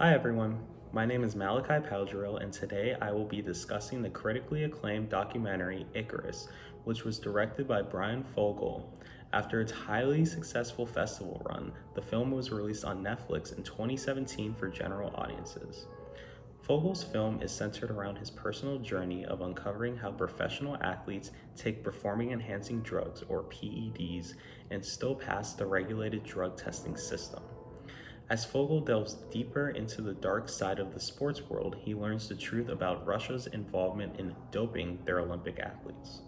Hi everyone, my name is Malikchai Powdrill, and today I will be discussing the critically acclaimed documentary Icarus, which was directed by Brian Fogel. After its highly successful festival run, the film was released on Netflix in 2017 for general audiences. Fogel's film is centered around his personal journey of uncovering how professional athletes take performing enhancing drugs, or PEDs, and still pass the regulated drug testing system. As Fogel delves deeper into the dark side of the sports world, he learns the truth about Russia's involvement in doping their Olympic athletes.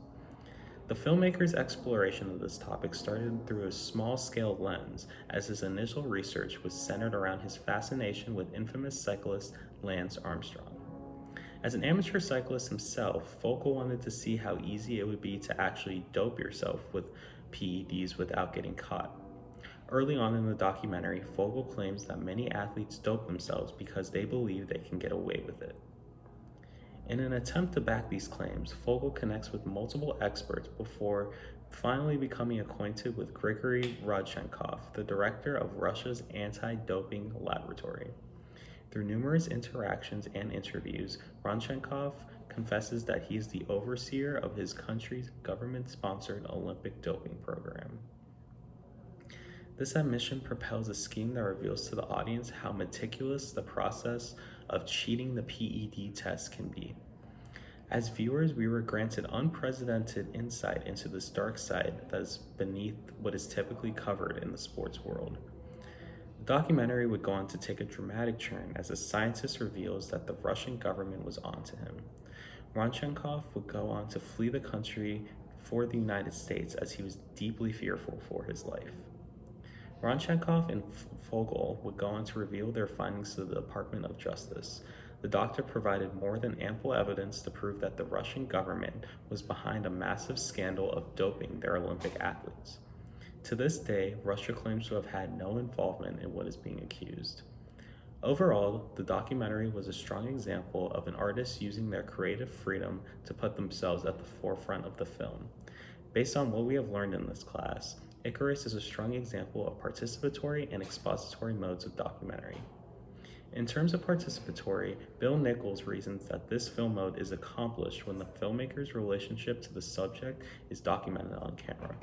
The filmmaker's exploration of this topic started through a small-scale lens, as his initial research was centered around his fascination with infamous cyclist Lance Armstrong. As an amateur cyclist himself, Fogel wanted to see how easy it would be to actually dope yourself with PEDs without getting caught. Early on in the documentary, Fogel claims that many athletes dope themselves because they believe they can get away with it. In an attempt to back these claims, Fogel connects with multiple experts before finally becoming acquainted with Grigory Rodchenkov, the director of Russia's anti-doping laboratory. Through numerous interactions and interviews, Rodchenkov confesses that he is the overseer of his country's government-sponsored Olympic doping program. This admission propels a scheme that reveals to the audience how meticulous the process of cheating the PED test can be. As viewers, we were granted unprecedented insight into this dark side that is beneath what is typically covered in the sports world. The documentary would go on to take a dramatic turn as a scientist reveals that the Russian government was onto him. Rodchenkov would go on to flee the country for the United States as he was deeply fearful for his life. Rodchenkov and Fogel would go on to reveal their findings to the Department of Justice. The doctor provided more than ample evidence to prove that the Russian government was behind a massive scandal of doping their Olympic athletes. To this day, Russia claims to have had no involvement in what is being accused. Overall, the documentary was a strong example of an artist using their creative freedom to put themselves at the forefront of the film. Based on what we have learned in this class, Icarus is a strong example of participatory and expository modes of documentary. In terms of participatory, Bill Nichols reasons that this film mode is accomplished when the filmmaker's relationship to the subject is documented on camera.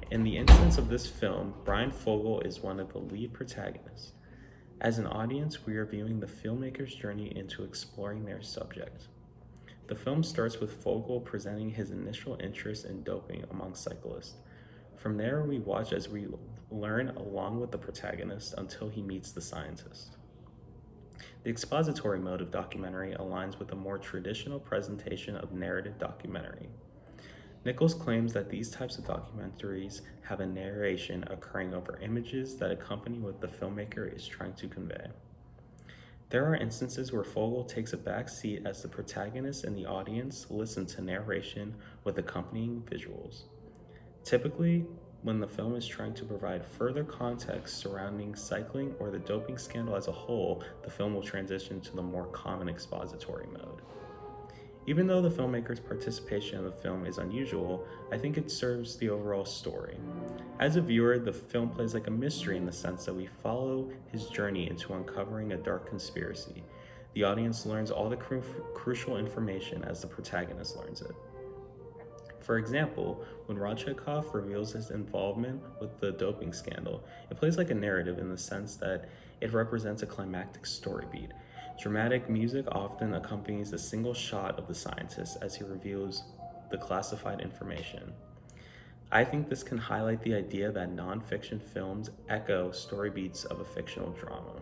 In the instance of this film, Brian Fogel is one of the lead protagonists. As an audience, we are viewing the filmmaker's journey into exploring their subject. The film starts with Fogel presenting his initial interest in doping among cyclists. From there, we watch as we learn along with the protagonist until he meets the scientist. The expository mode of documentary aligns with a more traditional presentation of narrative documentary. Nichols claims that these types of documentaries have a narration occurring over images that accompany what the filmmaker is trying to convey. There are instances where Fogel takes a back seat as the protagonist and the audience listen to narration with accompanying visuals. Typically, when the film is trying to provide further context surrounding cycling or the doping scandal as a whole, the film will transition to the more common expository mode. Even though the filmmaker's participation in the film is unusual, I think it serves the overall story. As a viewer, the film plays like a mystery in the sense that we follow his journey into uncovering a dark conspiracy. The audience learns all the crucial information as the protagonist learns it. For example, when Rodchenkov reveals his involvement with the doping scandal, it plays like a narrative in the sense that it represents a climactic story beat. Dramatic music often accompanies a single shot of the scientist as he reveals the classified information. I think this can highlight the idea that non-fiction films echo story beats of a fictional drama.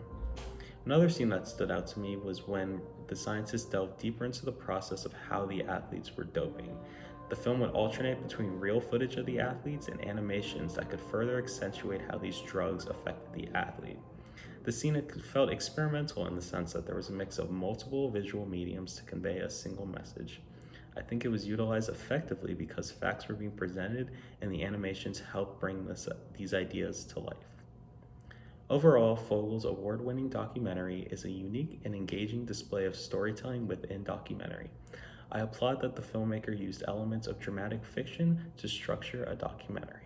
Another scene that stood out to me was when the scientists delved deeper into the process of how the athletes were doping. The film would alternate between real footage of the athletes and animations that could further accentuate how these drugs affected the athlete. The scene felt experimental in the sense that there was a mix of multiple visual mediums to convey a single message. I think it was utilized effectively because facts were being presented and the animations helped bring these ideas to life. Overall, Fogel's award-winning documentary is a unique and engaging display of storytelling within documentary. I applaud that the filmmaker used elements of dramatic fiction to structure a documentary.